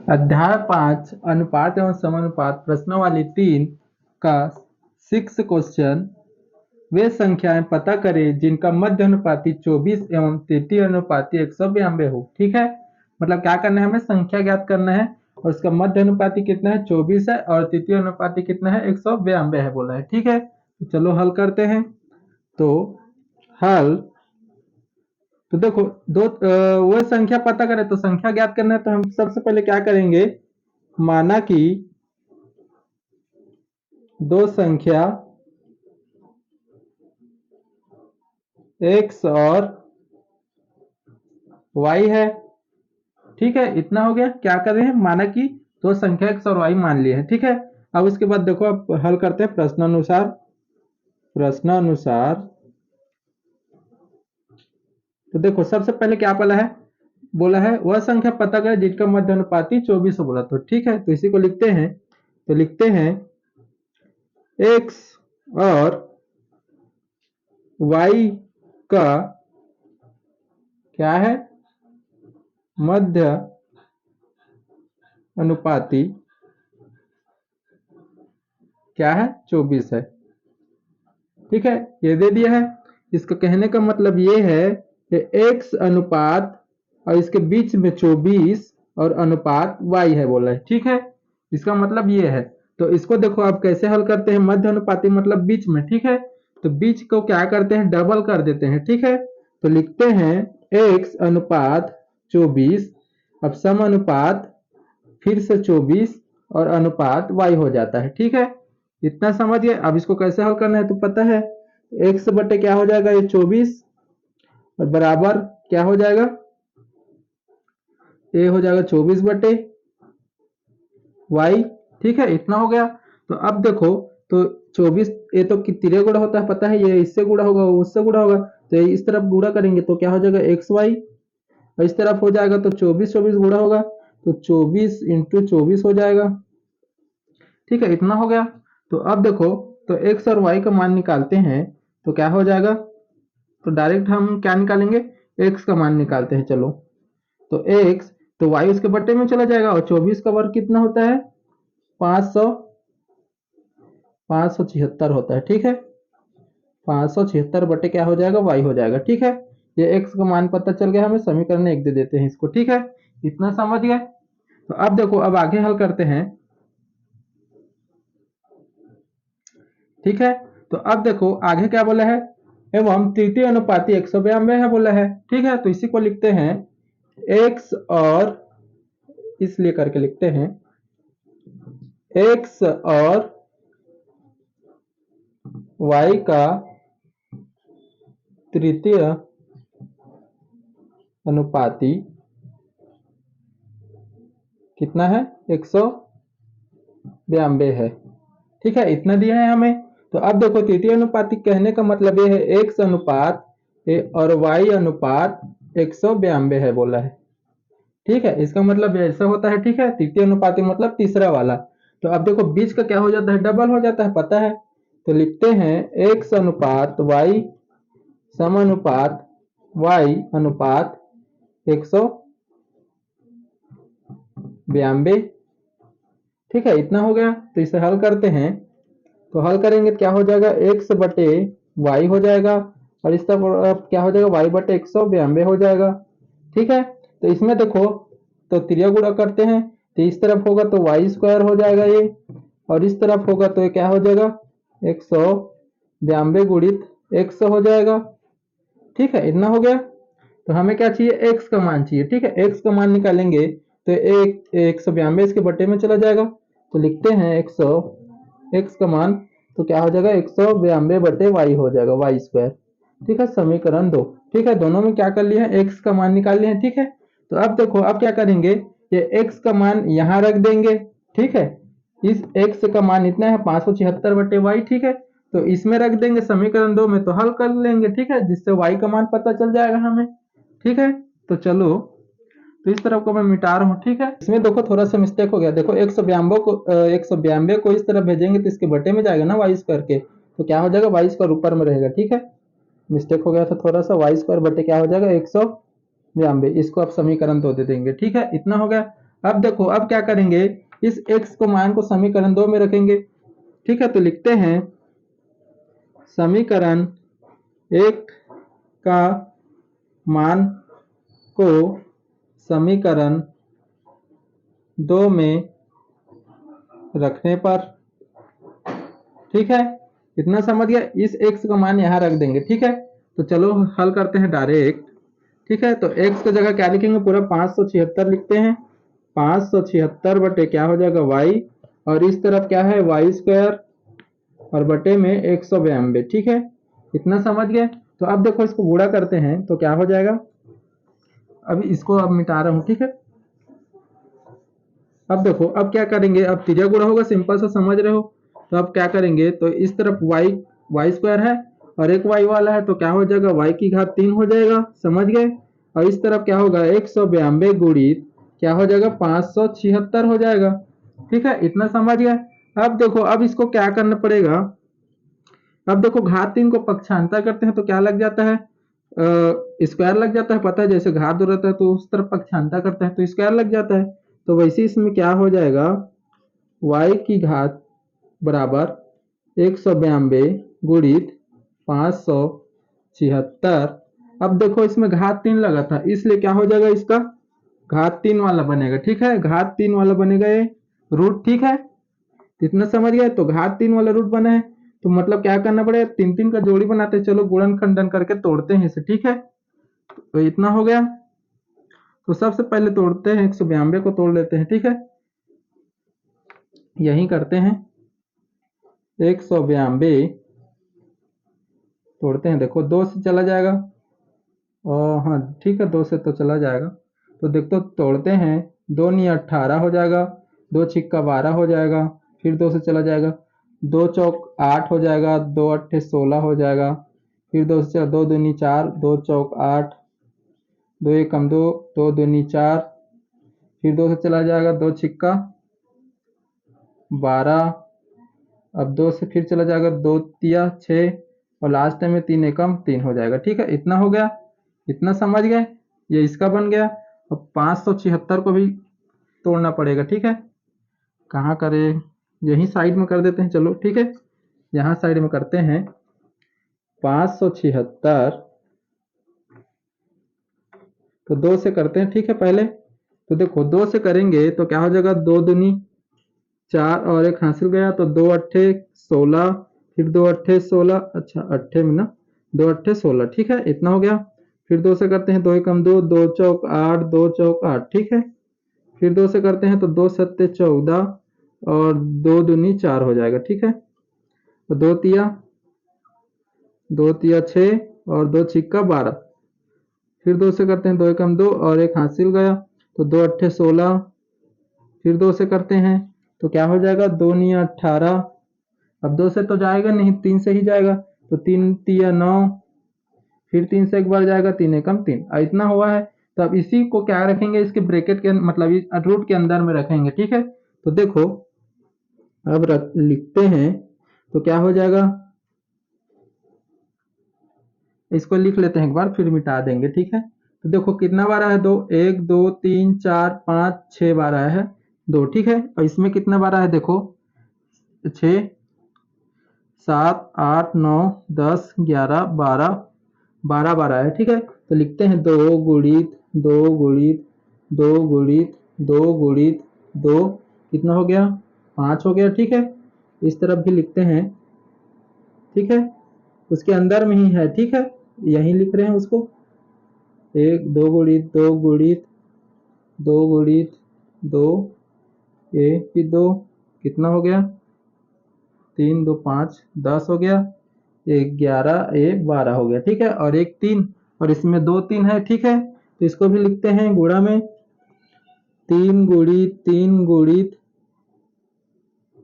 अध्याय 5 अनुपात एवं समानुपात प्रश्नावली 3 का 6 क्वेश्चन। वे संख्याएं पता करें जिनका मध्य अनुपाती 24 एवं तृतीय अनुपाती 192 हो। ठीक है, मतलब क्या करना है, हमें संख्या ज्ञात करना है और उसका मध्य अनुपाती कितना है, 24 है, और तृतीय अनुपाती कितना है, 192 है बोला है। ठीक है, तो चलो हल करते हैं। तो हल, तो देखो वो संख्या पता करें तो संख्या ज्ञात करना है, तो हम सबसे पहले क्या करेंगे, माना कि दो संख्या x और y है। ठीक है, इतना हो गया। क्या कर रहे हैं, माना कि दो संख्या x और y मान लिए हैं। ठीक है, अब उसके बाद देखो, अब हल करते हैं प्रश्नानुसार। प्रश्नानुसार तो देखो, सबसे पहले क्या बोला है वह संख्या पता करें जिनका मध्य अनुपाती 24 हो बोला। तो ठीक है, तो इसी को लिखते हैं। तो लिखते हैं x और y का क्या है, मध्य अनुपाती क्या है, 24 है। ठीक है, ये दे दिया है। इसका कहने का मतलब ये है कि x अनुपात और इसके बीच में 24 और अनुपात y है बोला है। ठीक है, इसका मतलब ये है। तो इसको देखो आप कैसे हल करते हैं, मध्य अनुपाती मतलब बीच में। ठीक है, तो बीच को क्या करते हैं, डबल कर देते हैं। ठीक है, तो लिखते हैं x अनुपात 24, अब सम अनुपात फिर से 24 और अनुपात y हो जाता है। ठीक है, इतना समझ गए। अब इसको कैसे हल करना है तो पता है, x बटे क्या हो जाएगा, ये 24 और बराबर क्या हो जाएगा, ये हो जाएगा 24 बटे y। ठीक है, इतना हो गया। तो अब देखो, तो 24 ये तो तिरे गुणा होता है, पता है, ये इससे गुणा होगा, उससे गुणा होगा, तो ये इस तरफ गुणा करेंगे तो क्या हो जाएगा एक्स वाई, और इस तरफ हो जाएगा तो 24 24 गुणा होगा, तो 24 इंटू 24 हो जाएगा। ठीक है, इतना हो गया। तो अब देखो, तो x और y का मान निकालते हैं तो क्या हो जाएगा, तो डायरेक्ट हम क्या निकालेंगे, x का मान निकालते हैं। चलो, तो x, तो y उसके बट्टे में चला जाएगा, और 24 का वर्ग कितना होता है, 500 576 होता है। ठीक है, 576 बटे क्या हो जाएगा, y हो जाएगा। ठीक है, ये x का मान पता चल गया हमें, समीकरण 1 दे देते हैं इसको। ठीक है, इतना समझ गए। तो अब देखो, अब आगे हल करते हैं। ठीक है, तो अब देखो आगे क्या बोला है, एवं तृतीय अनुपाती 192 है बोला है। ठीक है, तो इसी को लिखते हैं x और, इसलिए करके लिखते हैं x और y का तृतीय अनुपाती कितना है, 192 है। ठीक है, इतना दिया है हमें। तो अब देखो, तृतीय अनुपाती कहने का मतलब ये है x अनुपात और y अनुपात 192 है बोला है। ठीक है, इसका मतलब ऐसा होता है। ठीक है, तृतीय अनुपाती मतलब तीसरा वाला। तो अब देखो, बीच का क्या हो जाता है, डबल हो जाता है, पता है। तो लिखते हैं x अनुपात y समानुपात y अनुपात 192। ठीक है, इतना हो गया। तो इसे हल करते हैं। तो हल करेंगे तो क्या हो जाएगा, x बटे y हो जाएगा, और इस तरफ क्या हो जाएगा, y बटे 192 हो जाएगा। ठीक है, तो इसमें देखो, तो त्रिया गुणा करते हैं, तो इस तरफ होगा तो वाई स्क्वायर हो जाएगा ये, और इस तरफ होगा तो ये क्या हो जाएगा, 192 गुणित 100 हो जाएगा। ठीक है, इतना हो गया। तो हमें क्या चाहिए, x का मान चाहिए। ठीक है, x का मान निकालेंगे तो एक 192 इसके बटे में चला जाएगा, तो लिखते हैं 100 x का मान, तो क्या हो जाएगा, 192 बटे y हो जाएगा, वाई स्क्वायर। ठीक है, समीकरण 2। ठीक है, दोनों में क्या कर लिए हैं, x का मान निकाल लिए हैं। ठीक है, तो अब देखो, अब क्या करेंगे, ये x का मान यहाँ रख देंगे। ठीक है, इस x का मान इतना है 576 बटे y। ठीक है, तो इसमें रख देंगे समीकरण 2 में, तो हल कर लेंगे। ठीक है, जिससे y का मान पता चल जाएगा हमें। ठीक है, तो चलो, तो इस तरफ को मैं मिटा रहा हूँ। ठीक है, इसमें देखो थोड़ा सा मिस्टेक हो गया। देखो 192 को इस तरफ भेजेंगे तो इसके बटे में जाएगा ना वाई स्क्वायर के, तो क्या हो जाएगा, वाई स्क्वायर ऊपर में रहेगा। ठीक है, मिस्टेक हो गया था थोड़ा सा, वाई स्क्वायर बटे क्या हो जाएगा, 192। इसको आप समीकरण 2 दे देंगे। ठीक है, इतना हो गया। अब देखो अब क्या करेंगे, इस x को मान को समीकरण 2 में रखेंगे। ठीक है, तो लिखते हैं समीकरण 1 का मान को समीकरण 2 में रखने पर, ठीक है, इतना समझ गया। इस x का मान यहाँ रख देंगे। ठीक है, तो चलो हल करते हैं डायरेक्ट। ठीक है, तो x की जगह क्या लिखेंगे, पूरा 576 लिखते हैं। 576 बटे क्या हो जाएगा y, और इस तरफ क्या है वाई स्क्वायर, और बटे में 192। ठीक है, इतना समझ गए। तो अब देखो इसको गुणा करते हैं तो क्या हो जाएगा, अभी इसको अब मिटा रहा हूं। ठीक है, अब देखो अब क्या करेंगे, अब त्रिज्या गुणा होगा, सिंपल सा समझ रहे हो। तो अब क्या करेंगे, तो इस तरफ वाई स्क्वायर है और एक वाई वाला है, तो क्या हो जाएगा वाई की घात 3 हो जाएगा, समझ गए। और इस तरफ क्या होगा 192 गुणित क्या हो जाएगा 576 हो जाएगा। ठीक है, इतना समझ गया। अब देखो अब इसको क्या करना पड़ेगा, अब देखो घात 3 को पक्षांतर करते हैं तो क्या लग जाता है, स्क्वायर लग जाता है, पता है जैसे घात 2 रहता है तो उस तरफ पक्षांतर करते हैं तो स्क्वायर लग जाता है। तो वैसे इसमें क्या हो जाएगा y की घात बराबर 192 गुणित 576। अब देखो इसमें घात 3 लगा था इसलिए क्या हो जाएगा, इसका घात 3 वाला बनेगा। ठीक है, घात 3 वाला बनेगा ये रूट। ठीक है, इतना समझ गए। तो घात 3 वाला रूट बना है तो मतलब क्या करना पड़ेगा, 3 3 का जोड़ी बनाते हैं। चलो गुणन खंडन करके तोड़ते हैं इसे। ठीक है, तो इतना हो गया। तो सबसे पहले तोड़ते हैं 192 को तोड़ लेते हैं। ठीक है, यही करते हैं 192 तोड़ते हैं। देखो 2 से चला जाएगा, और हाँ ठीक है 2 से तो चला जाएगा। तो देखो तोड़ते हैं, 2 नी 18 हो जाएगा, 2 छिक्का 12 हो जाएगा, फिर 2 से चला जाएगा, 2 चौक 8 हो जाएगा, 2 अट्ठे 16 हो जाएगा, फिर 2 से चला 2 दूनी 4, 2 चौक 8, 2 एकम 2, 2 दूनी 4, फिर 2 से चला जाएगा, 2 छिक्का 12, अब 2 से फिर चला जाएगा, 2 तिया 6, और लास्ट में 3 एकम 3 हो जाएगा। ठीक है, इतना हो गया, इतना समझ गए। ये इसका बन गया। अब 576 को भी तोड़ना पड़ेगा। ठीक है, कहाँ करें, यही साइड में कर देते हैं। चलो ठीक है, यहाँ साइड में करते हैं 576, तो 2 से करते हैं। ठीक है, पहले तो देखो 2 से करेंगे तो क्या हो जाएगा, 2 दूनी 4 और एक हासिल गया, तो 2 अट्ठे 16, फिर 2 अट्ठे 16, अच्छा अट्ठे में ना 2 अट्ठे 16। ठीक है, इतना हो गया। फिर 2 से करते हैं, 2 एकम 2, 2 चौक 8, 2 चौक 8। ठीक है, फिर 2 से करते हैं तो 2 सत्ते 14 और 2 दूनी 4 हो जाएगा। ठीक है, तो 2 तिया 6 और 2 छिक्का 12, फिर 2 से करते हैं, 2 एकम 2 और एक हासिल गया, तो 2 अट्ठे 16, फिर 2 से करते हैं तो क्या हो जाएगा, 2 नी 18, अब 2 से तो जाएगा नहीं, 3 से ही जाएगा, तो 3 तिया 9, फिर 3 से एक बार जाएगा, 3 एकम 3, इतना हुआ है। तो अब इसी को क्या रखेंगे, इसके ब्रैकेट के मतलब इस रूट के अंदर में रखेंगे। ठीक है, तो देखो अब लिखते हैं तो क्या हो जाएगा, इसको लिख लेते हैं एक बार फिर मिटा देंगे। ठीक है, तो देखो कितना बार है, 2 1 2 3 4 5 6 बार आया है 2। ठीक है, और इसमें कितना बार है, देखो 6 7 8 9 10 11 12 12 बार आया है। ठीक है, तो लिखते हैं 2 गुणित 2 गुणित 2 गुणित 2 गुणित 2, कितना हो गया 5 हो गया। ठीक है, इस तरफ भी लिखते हैं। ठीक है, उसके अंदर में ही है। ठीक है, यही लिख रहे हैं उसको, 1 2 गुणित 2 गुणित 2 गुणित 2 फिर 2, कितना हो गया 3 2 5 10 हो गया, 11 12 हो गया। ठीक है, और एक 3, और इसमें 2 3 है। ठीक है, तो इसको भी लिखते हैं गुणा में, 3 गुणित 3 गुणित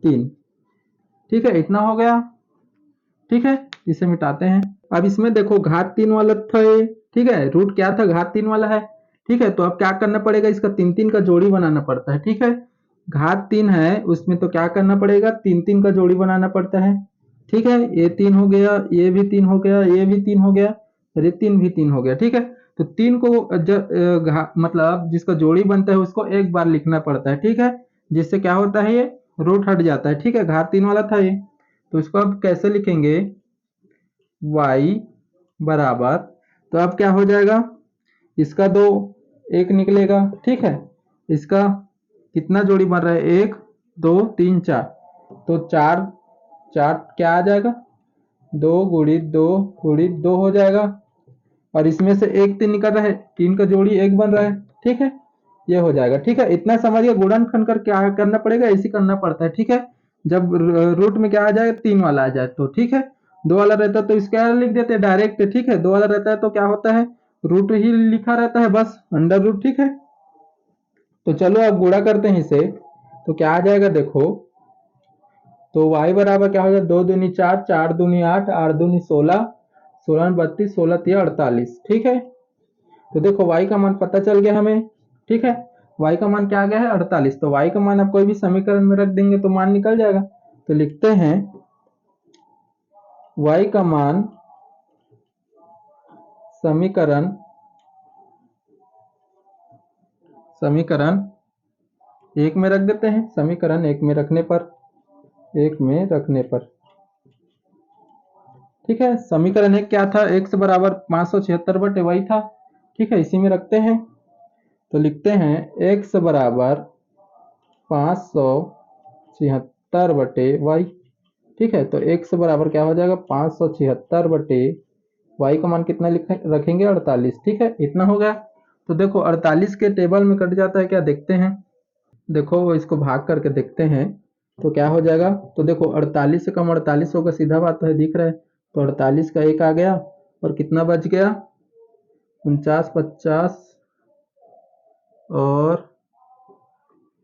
3। ठीक है, इतना हो गया। ठीक है, इसे मिटाते हैं। अब इसमें देखो घात 3 वाला था ये। ठीक है, रूट क्या था, घात 3 वाला है। ठीक है, तो अब क्या करना पड़ेगा, इसका 3 3 का जोड़ी बनाना पड़ता है। ठीक है, घात 3 है उसमें तो क्या करना पड़ेगा, 3 3 का जोड़ी बनाना पड़ता है। ठीक है, ये 3 हो गया, ये भी 3 हो गया, ये भी 3 हो गया, और ये 3 भी 3 हो गया। ठीक है, तो 3 को मतलब जिसका जोड़ी बनता है उसको एक बार लिखना पड़ता है, ठीक है, जिससे क्या होता है, ये रूट हट जाता है, ठीक है। घात 3 वाला था ये, तो इसको अब कैसे लिखेंगे, y बराबर, तो अब क्या हो जाएगा, इसका 2 1 निकलेगा, ठीक है। इसका कितना जोड़ी बन रहा है, 1 2 3 4, तो 4 4 क्या आ जाएगा, 2 गुणित 2 गुणित 2 हो जाएगा, और इसमें से 1 3 निकल रहा है, 3 का जोड़ी 1 बन रहा है, ठीक है, ये हो जाएगा, ठीक है। इतना समझिए, गुणनखंड कर क्या करना पड़ेगा, ऐसे करना पड़ता है, ठीक है। जब रूट में क्या आ जाए, 3 वाला आ जाए तो ठीक है, 2 वाला रहता है तो इसका लिख देते हैं डायरेक्ट, ठीक है। 2 वाला रहता है तो क्या होता है, रूट ही लिखा रहता है बस, अंडर रूट, ठीक है। तो चलो अब गुणा करते हैं इसे, तो क्या आ जाएगा देखो, तो y बराबर क्या हो जाएगा, 2 दूनी 4, 4 दूनी 8, 8 दूनी 16, 16 32, 16 3 48, ठीक है। तो देखो y का मान पता चल गया हमें, ठीक है। y का मान क्या आ गया है, 48, तो y का मान आप कोई भी समीकरण में रख देंगे तो मान निकल जाएगा। तो लिखते हैं y का मान समीकरण समीकरण 1 में रख देते हैं, समीकरण 1 में रखने पर, 1 में रखने पर, ठीक है। समीकरण 1 क्या था, x बराबर 576 बटे y था, ठीक है, इसी में रखते हैं। तो लिखते हैं x बराबर 576 बटे y, ठीक है। तो x बराबर क्या हो जाएगा, 576 बटे y का मान कितना रखेंगे, 48, ठीक है, इतना हो गया। तो देखो 48 के टेबल में कट जाता है क्या, देखते हैं, देखो इसको भाग करके देखते हैं तो क्या हो जाएगा। तो देखो 48 से कम 48 होगा, सीधा बात है, दिख रहा है। तो 48 का 1 आ गया, और कितना बच गया, 49 50 और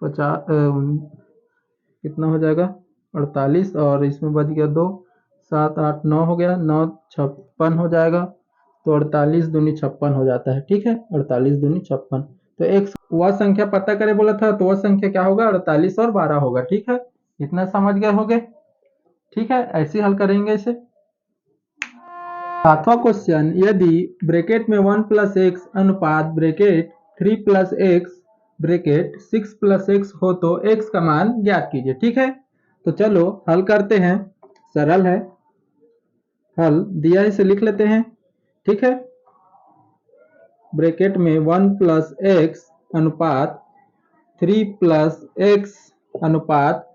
50, कितना हो जाएगा, 48, और इसमें बच गया 2, 7 8 9 हो गया, 9 56 हो जाएगा। तो 48 दूनी 56 हो जाता है, ठीक है, 48 दूनी 56। तो एक वह संख्या पता करे बोला था, तो वह संख्या क्या होगा, 48 और 12 होगा, ठीक है। इतना समझ गए होगे, ठीक है, ऐसे हल करेंगे इसे। 7वां क्वेश्चन, यदि ब्रैकेट में 1 प्लस एक्स अनुपात bracket 3 plus x bracket 6 plus x हो तो एक्स का मान ज्ञात कीजिए, ठीक है। तो चलो हल करते हैं, सरल है, हल दिया है इसे लिख लेते हैं, ठीक है। ब्रैकेट में 1 प्लस एक्स अनुपात 3 प्लस एक्स अनुपात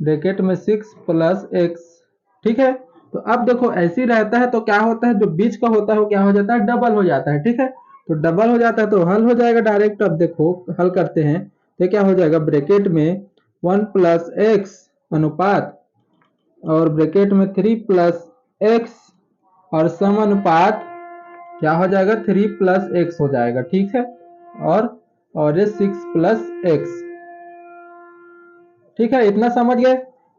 ब्रैकेट में 6 प्लस एक्स, ठीक है। तो अब देखो ऐसे ही रहता है तो क्या होता है, जो बीच का होता है वो क्या हो जाता है, डबल हो जाता है, ठीक है। तो डबल हो जाता है तो हल हो जाएगा डायरेक्ट। अब देखो हल करते हैं तो क्या हो जाएगा, ब्रैकेट में 1 प्लस एक्स अनुपात और ब्रैकेट में 3 प्लस एक्स और सम अनुपात क्या हो जाएगा, 3 प्लस एक्स हो जाएगा, ठीक है, और ये 6 प्लस एक्स, ठीक है, इतना समझ गए।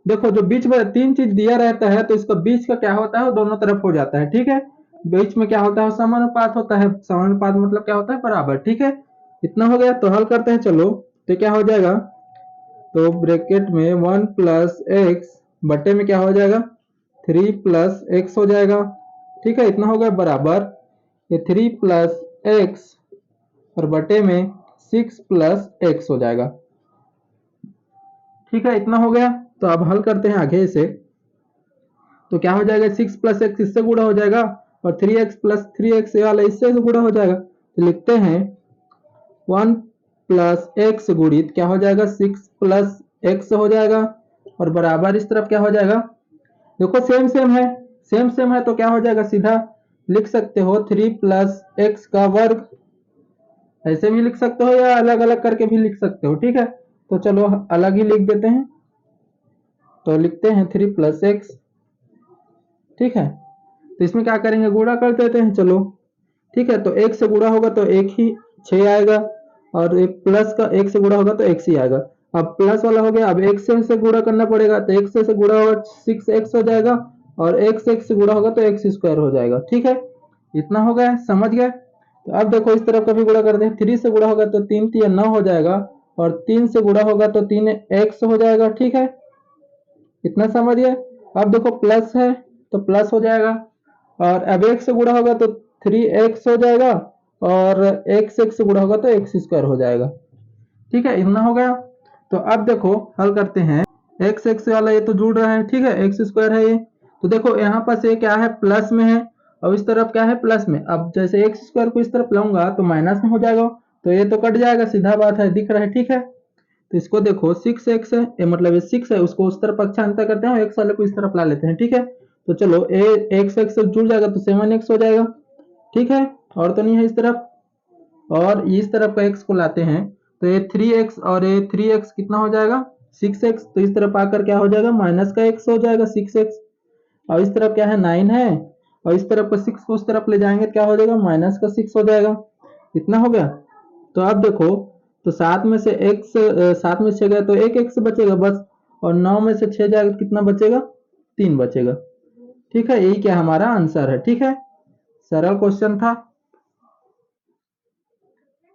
देखो जो बीच में 3 चीज दिया रहता है तो इसका बीच का क्या होता है, वो दोनों तरफ हो जाता है, ठीक है। बीच में क्या होता है, समानुपात होता है, समानुपात मतलब क्या होता है, बराबर, ठीक है। इतना हो गया, तो हल करते हैं चलो। तो क्या हो जाएगा, तो ब्रैकेट में 1 प्लस एक्स बटे में क्या हो जाएगा, 3 प्लस एक्स हो जाएगा, ठीक है, इतना हो गया, बराबर ये 3 प्लस एक्स और बटे में 6 प्लस एक्स हो जाएगा, ठीक है, इतना हो गया। तो अब हल करते हैं आगे इसे। तो क्या हो जाएगा, 6 प्लस एक्स इससे गुणा हो जाएगा, और 3x प्लस 3x वाला इससे गुणा हो जाएगा। तो लिखते हैं 1 प्लस एक्स गुणित क्या हो जाएगा, 6 प्लस एक्स हो जाएगा, और बराबर इस तरफ क्या हो जाएगा, देखो सेम सेम है, सेम सेम है तो क्या हो जाएगा, सीधा लिख सकते हो 3 प्लस एक्स का वर्ग, ऐसे भी लिख सकते हो या अलग अलग करके भी लिख सकते हो, ठीक है। तो चलो अलग ही लिख देते हैं, तो लिखते हैं 3 प्लस एक्स, ठीक है। तो इसमें क्या करेंगे, गुणा कर देते हैं, चलो, ठीक है। तो एक से गुणा होगा तो एक ही 6 आएगा, और एक प्लस का एक से गुणा होगा तो एक्स ही आएगा। अब प्लस वाला हो गया, अब एक से गुणा करना पड़ेगा, तो एक से गुणा होगा 6x हो जाएगा, और एक से गुणा होगा तो एक्स स्क्वायर हो जाएगा, ठीक है, इतना हो गया, समझ गए। तो अब देखो इस तरफ का भी गुणा करते हैं, 3 से गुणा होगा तो 3 3 9 हो जाएगा, और 3 से गुणा होगा तो 3x हो जाएगा, ठीक है, इतना समझिए। अब देखो प्लस है तो प्लस हो जाएगा, और अब एक से गुणा होगा तो 3x हो जाएगा, और एक्स एक्स से गुणा होगा तो एक्स स्क्वायर हो जाएगा। ठीक है, इतना हो गया। तो अब देखो हल करते हैं। एक्स एक्स वाला ये तो जुड़ रहा है, ठीक है, एक्स स्क्वायर है ये। तो देखो यहाँ पर से क्या है, प्लस में है, और इस तरफ क्या है, प्लस में। अब जैसे एक्स स्क्वायर को इस तरफ लाऊंगा तो माइनस में हो जाएगा, तो ये तो कट जाएगा, सीधा बात है, दिख रहा है। ठीक है, तो इसको देखो 6x है, ये मतलब ये 6 है, उसको उस तरफ पक्षांतर करते हैं और एक्स वाले को इस तरफ ला लेते हैं। ठीक है, तो चलो ए एक्स एक्स से जुड़ जाएगा तो 7x हो जाएगा। ठीक है, और तो नहीं है इस तरफ, और इस तरफ का x को लाते हैं तो ये 3x और ये 3x कितना हो जाएगा, 6x। तो इस तरफ आकर क्या हो जाएगा, माइनस का x हो जाएगा 6x। और इस तरफ क्या है, 9 है, और इस तरफ का 6 को उस तरफ ले जाएंगे तो क्या हो जाएगा, माइनस का 6 हो जाएगा। इतना हो गया। तो अब देखो, तो 7 में से x 7 में से 6 गया तो एक x बचेगा बस, और 9 में से 6 जाएगा तो कितना बचेगा, 3 बचेगा। ठीक है, यही क्या हमारा आंसर है। ठीक है, सरल क्वेश्चन था।